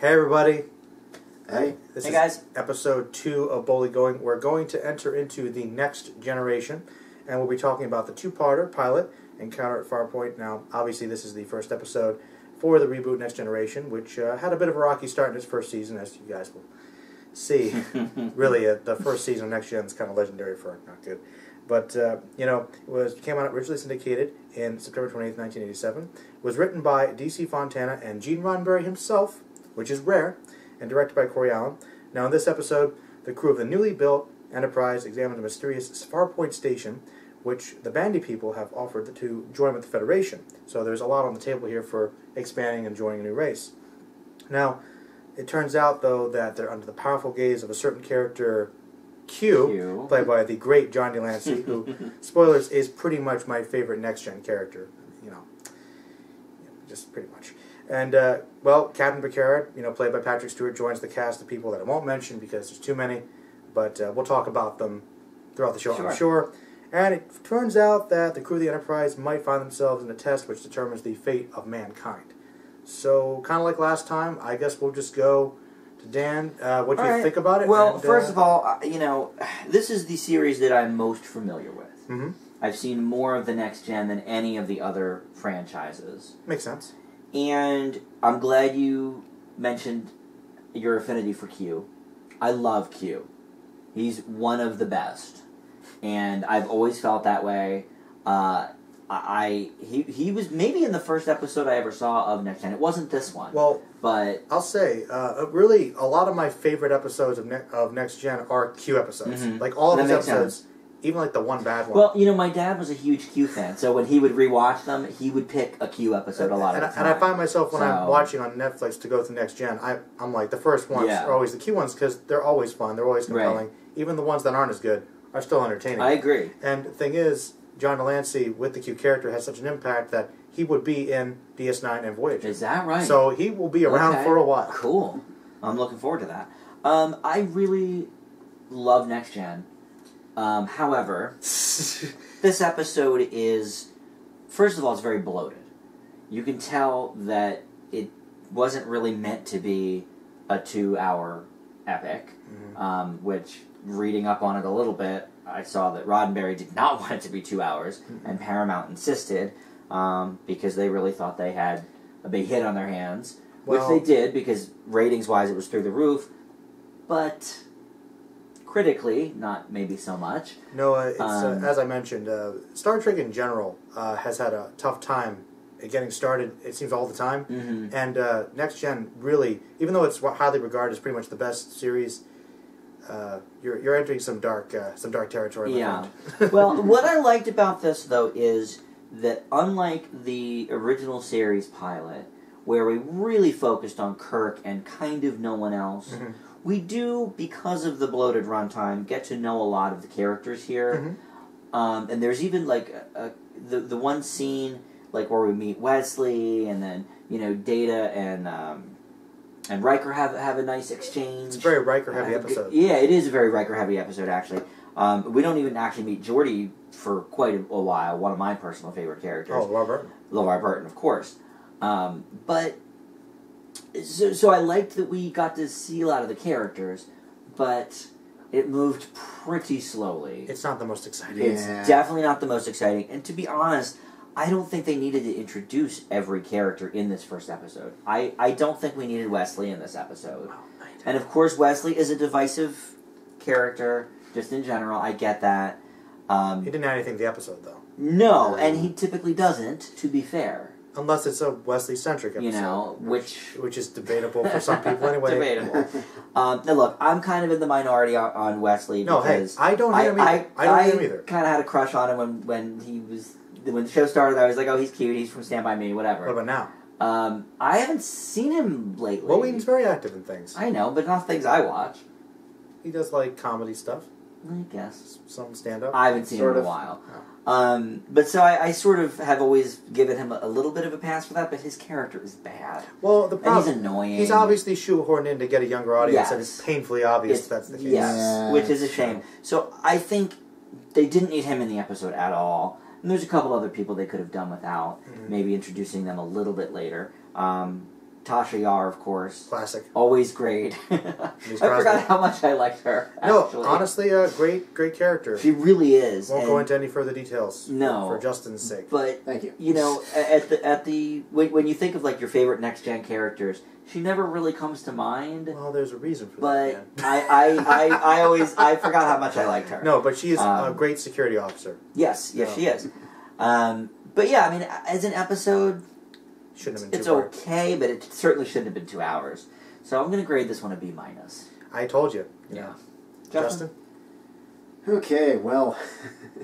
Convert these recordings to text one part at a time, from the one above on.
Hey everybody. Hey. This Hey is guys. episode 2 of Boldly Going. We're going to enter into the next generation, and we'll be talking about the two-parter pilot, Encounter at Farpoint. Now, obviously this is the first episode for the reboot Next Generation, which had a bit of a rocky start in its first season, as you guys will see. Really, the first season of Next Gen is kind of legendary for not good. But, it came out originally syndicated in September 28th, 1987. Was written by D.C. Fontana and Gene Roddenberry himself, which is rare, and directed by Corey Allen. Now, in this episode, the crew of the newly built Enterprise examined a mysterious Farpoint station, which the Bandy people have offered to join with the Federation. So there's a lot on the table here for expanding and joining a new race. Now, it turns out, though, that they're under the powerful gaze of a certain character, Q, played by the great John Delancey, who, spoilers, is pretty much my favorite next-gen character. Just pretty much. And, Captain Picard, played by Patrick Stewart, joins the cast of people that I won't mention because there's too many, but we'll talk about them throughout the show, I'm sure. And it turns out that the crew of the Enterprise might find themselves in a test which determines the fate of mankind. So, kind of like last time, I guess we'll just go to Dan. What do you think about it? Well, first of all, this is the series that I'm most familiar with. Mm-hmm. I've seen more of the Next Gen than any of the other franchises. Makes sense. And I'm glad you mentioned your affinity for Q. I love Q. He's one of the best. And I've always felt that way. He was maybe in the first episode I ever saw of Next Gen. It wasn't this one. Well, but I'll say, really, a lot of my favorite episodes of Next Gen are Q episodes. Mm-hmm. Like, all of these episodes, sense. Even like the one bad one. Well, my dad was a huge Q fan, so when he would rewatch them, he would pick a Q episode a lot of the time. And I find myself, when I'm watching on Netflix to go to Next Gen, I'm like, the first ones are always the Q ones because they're always fun, they're always compelling. Right. Even the ones that aren't as good are still entertaining. I agree. And the thing is, John Delancey, with the Q character, has such an impact that he would be in DS9 and Voyager. Is that right? So he will be around for a while. Cool. I'm looking forward to that. I really love Next Gen. However, this episode is, first of all, it's very bloated. You can tell that it wasn't really meant to be a 2-hour epic, which, reading up on it a little bit, I saw that Roddenberry did not want it to be 2 hours, and Paramount insisted, because they really thought they had a big hit on their hands, which they did, because ratings-wise it was through the roof, but critically, not maybe so much. No, it's, as I mentioned, Star Trek in general has had a tough time getting started, it seems, all the time. Mm-hmm. And Next Gen, really, even though it's highly regarded as pretty much the best series, you're entering some dark territory. Yeah. Well, what I liked about this, though, is that unlike the original series pilot, where we really focused on Kirk and kind of no one else, we do, because of the bloated runtime, get to know a lot of the characters here. And there's even, like, the one scene, like, where we meet Wesley, and then, Data and Riker have a nice exchange. It's a very Riker-heavy episode. Yeah, it is a very Riker-heavy episode, actually. We don't even actually meet Geordi for quite a while, one of my personal favorite characters. Oh, LeVar Burton. LeVar Burton, of course. But... So I liked that we got to see a lot of the characters, but it moved pretty slowly. It's not the most exciting. It's definitely not the most exciting. And to be honest, I don't think they needed to introduce every character in this first episode. I don't think we needed Wesley in this episode. And of course, Wesley is a divisive character, just in general. I get that. He didn't add anything to the episode, though. No, and he typically doesn't, to be fair. Unless it's a Wesley-centric episode. Which is debatable for some people anyway. Debatable. Now look, I'm kind of in the minority on Wesley. No, because I don't hate him either. I don't hate him either. Kind of had a crush on him when the show started. I was like, oh, he's cute, he's from Stand By Me, whatever. What about now? I haven't seen him lately. Will Wheaton's very active in things. I know, but not things I watch. He does, like, comedy stuff. I guess. Some stand-up. I haven't seen him in a while. But so I sort of have always given him a little bit of a pass for that, but his character is bad. Well, the problem... And he's annoying. He's obviously shoehorned in to get a younger audience, and it's painfully obvious that's the case. Yes, which is a shame. So I think they didn't need him in the episode at all. And there's a couple other people they could have done without, maybe introducing them a little bit later. Tasha Yar, of course. Classic. Always great. I forgot how much I liked her, actually. No, honestly, a great character. She really is. Won't go into any further details. No. For Justin's sake. But, thank you. You know, when you think of, like, your favorite next-gen characters, she never really comes to mind. Well, there's a reason for that. But I forgot how much I liked her. No, but she is a great security officer. Yes, she is. But yeah, I mean, as an episode, shouldn't have been it's too hard. okay, but it certainly shouldn't have been 2 hours. So I'm going to grade this one a B-. I told you. Yeah. Justin? Okay, well.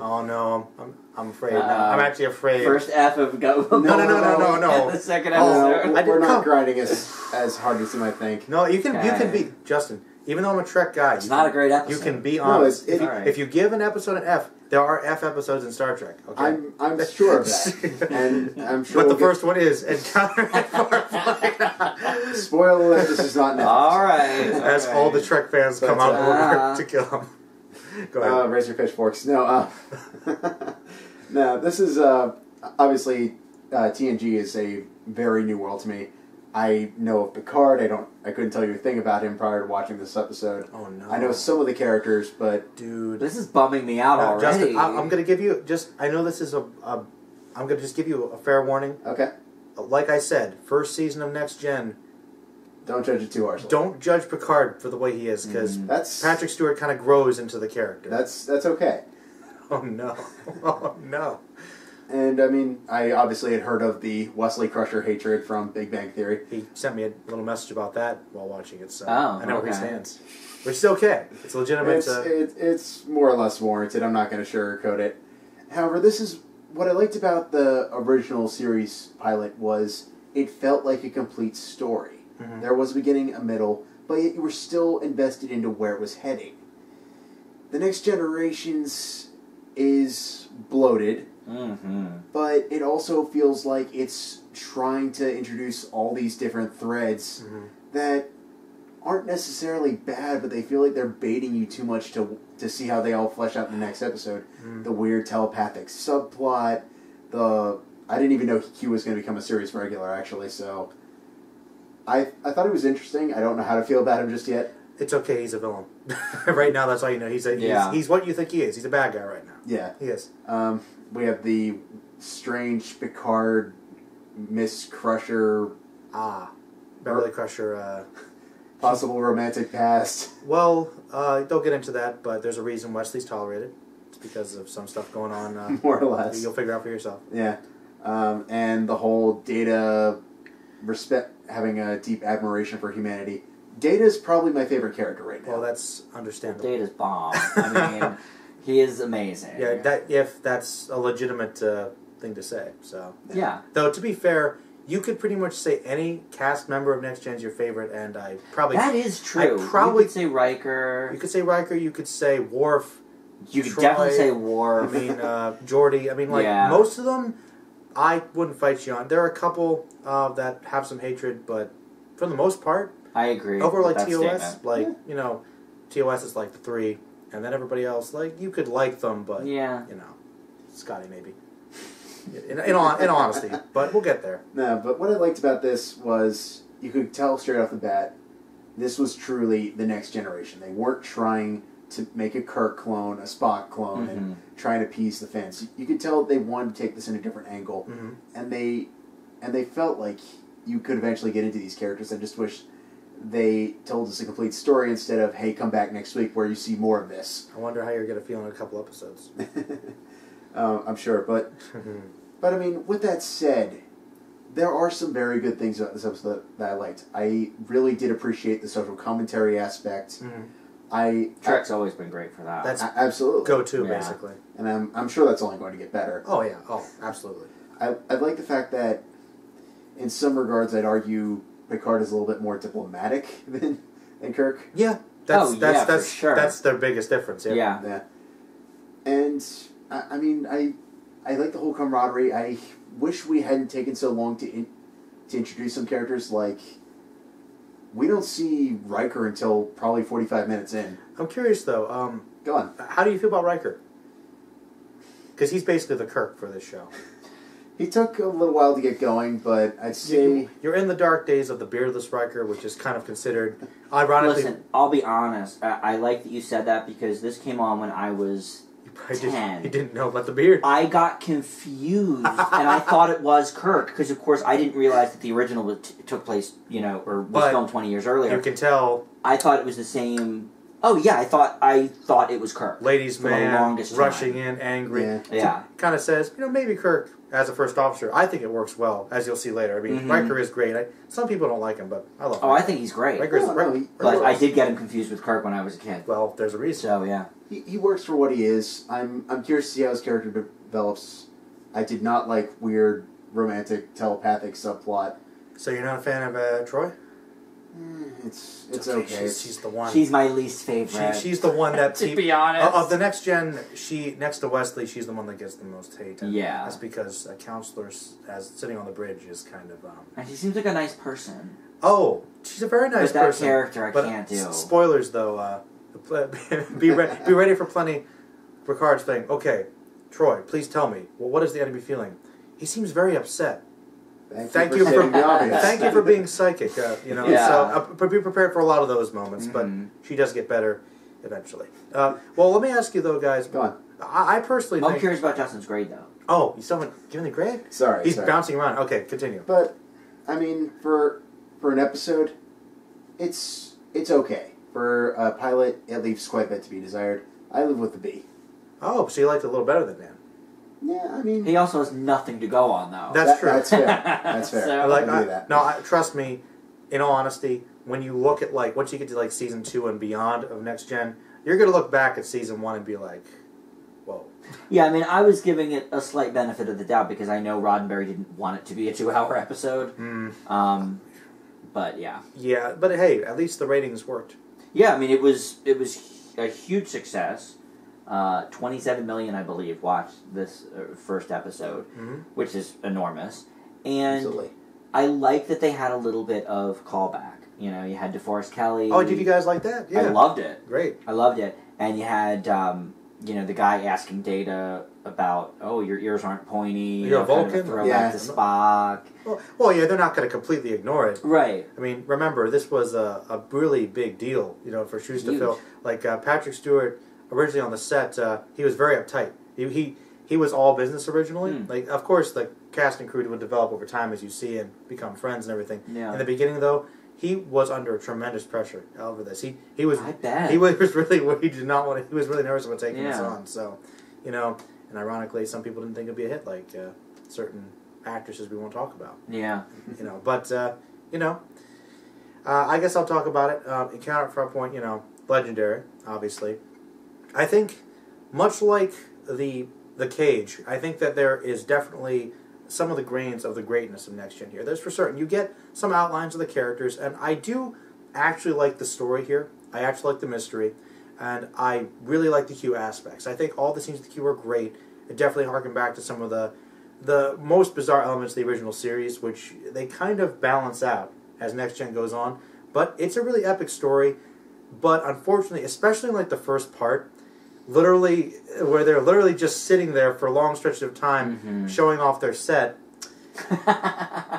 Oh no, I'm afraid. I'm actually afraid. First F of go. No. The second episode. We're not grinding as hard as you might think. No, you can be Justin. Even though I'm a Trek guy, it's not a great episode. You can be honest. No, if you give an episode an F, there are F episodes in Star Trek. Okay? I'm sure of that, and I'm sure. But the first one is Encounter at Farpoint. Spoiler alert: this is not Netflix. All right. As all the Trek fans come out over to kill him. Go ahead. Raise your pitchforks. No, no. This is obviously TNG is a very new world to me. I know of Picard. I couldn't tell you a thing about him prior to watching this episode. Oh no. I know some of the characters, but dude, this is bumming me out already. Justin, I'm going to give you I know this is I'm going to just give you a fair warning. Okay. Like I said, first season of Next Gen. Don't judge it too harshly. Don't judge Picard for the way he is, because Patrick Stewart kind of grows into the character. That's okay. Oh no. Oh no. And, I mean, I obviously had heard of the Wesley Crusher hatred from Big Bang Theory. He sent me a little message about that while watching it, so I know where he stands. Which is okay. It's legitimate. It's more or less warranted. I'm not going to sugarcoat it. However, this is what I liked about the original series pilot was it felt like a complete story. Mm-hmm. There was a beginning, a middle, but yet you were still invested into where it was heading. The Next Generations is bloated. Mm-hmm. But it also feels like it's trying to introduce all these different threads that aren't necessarily bad, but they feel like they're baiting you too much to see how they all flesh out in the next episode. The weird telepathic subplot, I didn't even know Q was going to become a series regular, actually, so I thought it was interesting. I don't know how to feel about him just yet. It's okay, he's a villain. Right now, that's all you know. He's what you think he is. He's a bad guy right now. Yeah. He is. We have the strange Picard, Miss Crusher... Beverly Crusher... possible romantic past. Well, don't get into that, but there's a reason Wesley's tolerated. It's because of some stuff going on. More or less. You'll figure out for yourself. Yeah. And the whole Data having a deep admiration for humanity. Data's probably my favorite character right now. Well, that's understandable. Data's bomb. I mean... He is amazing. Yeah, if that's a legitimate thing to say. So yeah. Though to be fair, you could pretty much say any cast member of Next Gen's your favorite, and I probably that is true. You could say Riker. You could say Riker. You could say Worf. You could definitely say Worf. I mean, Geordi. I mean, most of them, I wouldn't fight you on. There are a couple that have some hatred, but for the most part, I agree. Over like TOS, TOS is like the 3. And then everybody else, you could like them, but, Scotty maybe. In all honesty, but we'll get there. No, but what I liked about this was you could tell straight off the bat, this was truly the Next Generation. They weren't trying to make a Kirk clone, a Spock clone, and trying to appease the fans. You could tell they wanted to take this in a different angle, and they felt like you could eventually get into these characters. I just wish they told us a complete story instead of, hey, come back next week where you see more of this. I wonder how you're going to feel in a couple episodes. I'm sure, but I mean, with that said, there are some very good things about this episode that I liked. I really did appreciate the social commentary aspect. Trek's always been great for that. That's absolutely go-to, basically. And I'm sure that's only going to get better. Oh, yeah. Oh, absolutely. I like the fact that, in some regards, I'd argue Picard is a little bit more diplomatic than Kirk. Yeah, that's sure. That's their biggest difference. Yeah. And I mean, I like the whole camaraderie. I wish we hadn't taken so long to introduce some characters. Like, we don't see Riker until probably 45 minutes in. I'm curious though. Go on. How do you feel about Riker? Because he's basically the Kirk for this show. He took a little while to get going, but I'd say... You're in the dark days of the beardless Riker, which is kind of considered, ironically... Listen, I'll be honest. I like that you said that because this came on when I was 10. You didn't know about the beard. I got confused, and I thought it was Kirk, because, of course, I didn't realize that the original took place, or was filmed 20 years earlier. You can tell... I thought it was the same... Oh, yeah, I thought it was Kirk. Ladies' for man, the longest rushing time. in, angry. Yeah. Kind of says, maybe Kirk, as a first officer, I think it works well, as you'll see later. I mean, Riker is great. Some people don't like him, but I love him. Oh, I think he's great. But I did get him confused with Kirk when I was a kid. Well, there's a reason. So, yeah. He works for what he is. I'm curious to see how his character develops. I did not like weird, romantic, telepathic subplot. So you're not a fan of Troy? It's okay. She's the one. She's my least favorite. She's the one that... to be honest. Of the next gen, next to Wesley, she's the one that gets the most hate. And yeah. That's because a counselor sitting on the bridge is kind of... and she seems like a nice person. Oh, she's a very nice person. But that character I can't do. Spoilers, though. Be ready for plenty. Picard's thing. Okay, Troy, please tell me. Well, what is the enemy feeling? He seems very upset. Thank you for being psychic. So be prepared for a lot of those moments. But she does get better eventually. Well, let me ask you though, guys. Go on. I personally I'm curious about Justin's grade though. Oh, you still haven't given the grade? Sorry, he's bouncing around. Okay, continue. But I mean, for an episode, it's okay. For a pilot, it leaves quite a bit to be desired. I live with the B. Oh, so you liked it a little better than Dan. Yeah, I mean... He also has nothing to go on, though. That's true. That's fair. That's fair. So, trust me, in all honesty, when you look at, once you get to, Season 2 and beyond of Next Gen, you're going to look back at Season 1 and be like, whoa. Yeah, I mean, I was giving it a slight benefit of the doubt because I know Roddenberry didn't want it to be a 2-hour episode. But, yeah. Yeah, but hey, at least the ratings worked. Yeah, I mean, it was a huge success. 27 million, I believe, watched this first episode, which is enormous. And absolutely. I like that they had a little bit of callback. You had DeForest Kelley. Oh, did you guys like that? Yeah. I loved it. Great. I loved it. And you had, the guy asking Data about, your ears aren't pointy. You're a Vulcan? Throwback to Spock. Well, yeah, they're not going to completely ignore it. Right. I mean, remember, this was a really big deal, for shoes to fill. Like, Patrick Stewart... Originally on the set, he was very uptight. He was all business originally. Of course, the cast and crew would develop over time as you see and become friends and everything. Yeah. In the beginning, though, he was under tremendous pressure over this. He was. I bet. He was really. He did not want. He was really nervous about taking this on. So, and ironically, some people didn't think it'd be a hit, like certain actresses we won't talk about. Yeah. But I guess I'll talk about it. Encounter at Farpoint, legendary, obviously. I think, much like the Cage, I think that there is definitely some of the grains of the greatness of Next Gen here. There's for certain. You get some outlines of the characters, and I do actually like the story here. I actually like the mystery, and I really like the Q aspects. I think all the scenes with the Q are great. It definitely harken back to some of the most bizarre elements of the original series, which they kind of balance out as Next Gen goes on. But it's a really epic story. But unfortunately, especially in the first part, literally, where they're literally just sitting there for long stretches of time, showing off their set.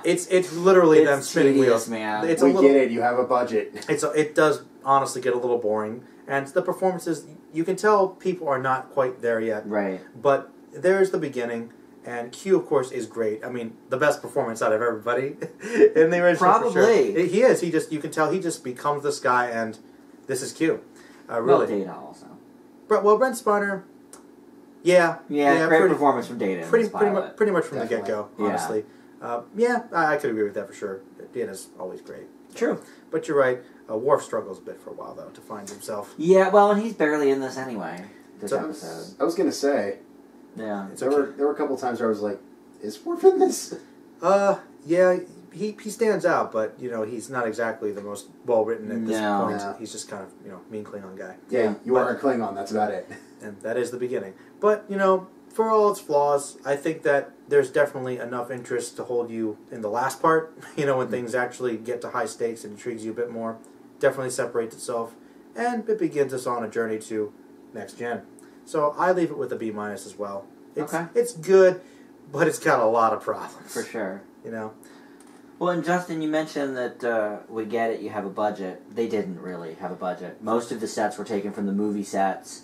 It's literally them spinning wheels. Man. We get it. You have a budget. It does honestly get a little boring, and the performances, you can tell people are not quite there yet. Right. But there's the beginning. And Q, of course, is great. I mean, the best performance out of everybody in the original. Probably. For sure. He is. You can tell he just becomes this guy, and this is Q. Really. Well, Data also. Well, Brent Spiner, yeah, great performance from Data. Pretty much from the get-go, honestly. Yeah. I could agree with that for sure. Data's always great. True. But you're right. Worf struggles a bit for a while, though, to find himself. Yeah, well, and he's barely in this anyway, this episode. I was going to say... Yeah. There were a couple times where I was like, is Worf in this? Yeah, he stands out, but, he's not exactly the most well-written at this point. No. He's just kind of, mean Klingon guy. Yeah, you are a Klingon, that's about it. And that is the beginning. But, for all its flaws, I think that there's definitely enough interest to hold you in the last part, when things actually get to high stakes and intrigues you a bit more. Definitely separates itself, and it begins us on a journey to Next Gen. So I leave it with a B- as well. It's good, but it's got a lot of problems. For sure. You know? Well, and Justin, you mentioned that we get it, you have a budget. They didn't really have a budget. Most of the sets were taken from the movie sets,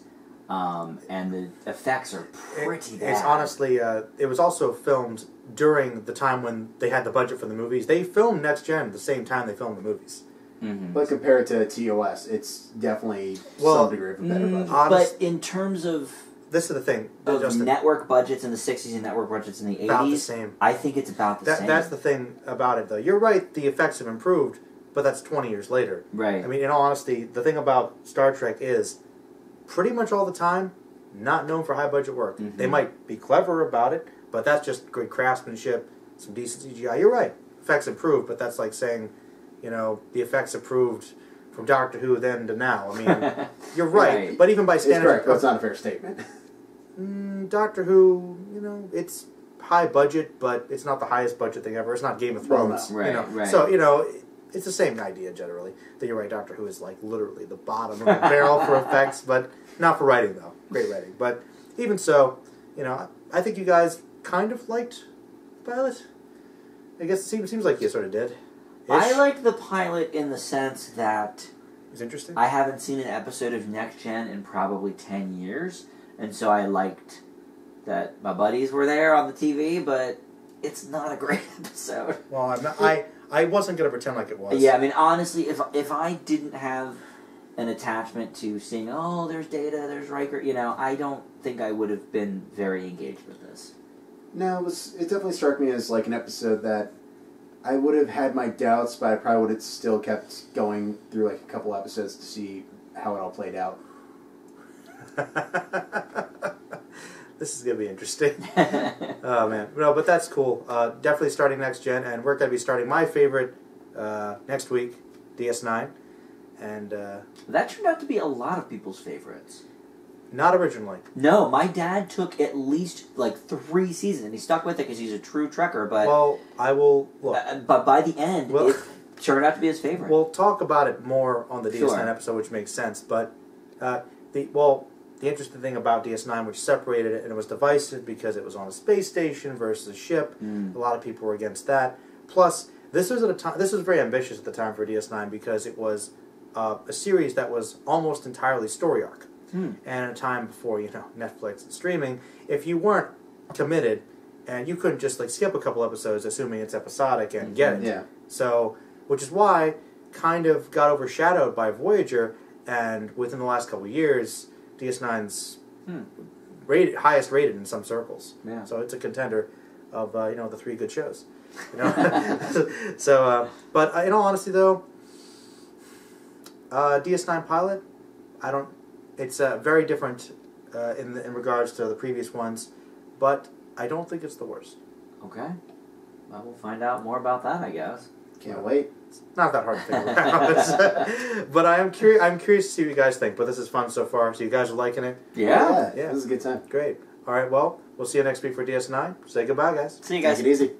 and the effects are pretty bad. It's honestly, it was also filmed during the time when they had the budget for the movies. They filmed Next Gen at the same time they filmed the movies. Mm-hmm. But compared to TOS, it's definitely some degree of a better budget. But in terms of... This is the thing. Of Justin, network budgets in the 60s and network budgets in the 80s, about the same. I think it's about the same. That's the thing about it, though. You're right, the effects have improved, but that's 20 years later. Right. I mean, in all honesty, the thing about Star Trek is, pretty much all the time, not known for high-budget work. Mm-hmm. They might be clever about it, but that's just good craftsmanship, some decent CGI. You're right. Effects improved, but that's like saying, you know, the effects improved from Doctor Who then to now. I mean, you're right. But even by standards... It's correct, but it's not a fair statement. Doctor Who, you know, it's high budget, but it's not the highest budget thing ever. It's not Game of Thrones. Well, no. You know? Right. So, you know, it's the same idea generally. That you're right, Doctor Who is like literally the bottom of the barrel for effects, but not for writing, though. Great writing. But even so, you know, I think you guys kind of liked the pilot. I guess it seems like you sort of did. I liked the pilot in the sense that... It's interesting. I haven't seen an episode of Next Gen in probably 10 years, and so I liked that my buddies were there on the TV, but it's not a great episode. Well, I'm not, I wasn't going to pretend like it was. Yeah, I mean, honestly, if I didn't have an attachment to seeing, oh, there's Data, there's Riker, you know, I don't think I would have been very engaged with this. No, it definitely struck me as like an episode that I would have had my doubts, but I probably would have still kept going through like a couple episodes to see how it all played out. This is going to be interesting. Oh, man. No, but that's cool. Definitely starting Next Gen, and we're going to be starting my favorite next week, DS9. And that turned out to be a lot of people's favorites. Not originally. No, my dad took at least like 3 seasons, and he stuck with it because he's a true Trekker, but... Well, I will... Look. But by the end, it turned out to be his favorite. We'll talk about it more on the DS9 episode, which makes sense, but the interesting thing about DS9, which separated it, and it was divisive because it was on a space station versus a ship. A lot of people were against that. Plus, this was very ambitious at the time for DS9 because it was a series that was almost entirely story arc. And at a time before, you know, Netflix and streaming, if you weren't committed, and you couldn't just like skip a couple episodes assuming it's episodic and get it. Yeah. So, which is why kind of got overshadowed by Voyager, and within the last couple of years, DS9's highest rated in some circles. Yeah. So it's a contender of you know, the 3 good shows. You know. So, but in all honesty, though, DS9 pilot, I don't. It's very different in regards to the previous ones, but I don't think it's the worst. Okay. Well, we'll find out more about that, I guess. Can't wait. It's not that hard to figure out. But I'm curious to see what you guys think. But this is fun so far. So you guys are liking it? Yeah. This is a good time. Great. All right, well, we'll see you next week for DS9. Say goodbye, guys. See you guys. Take it easy.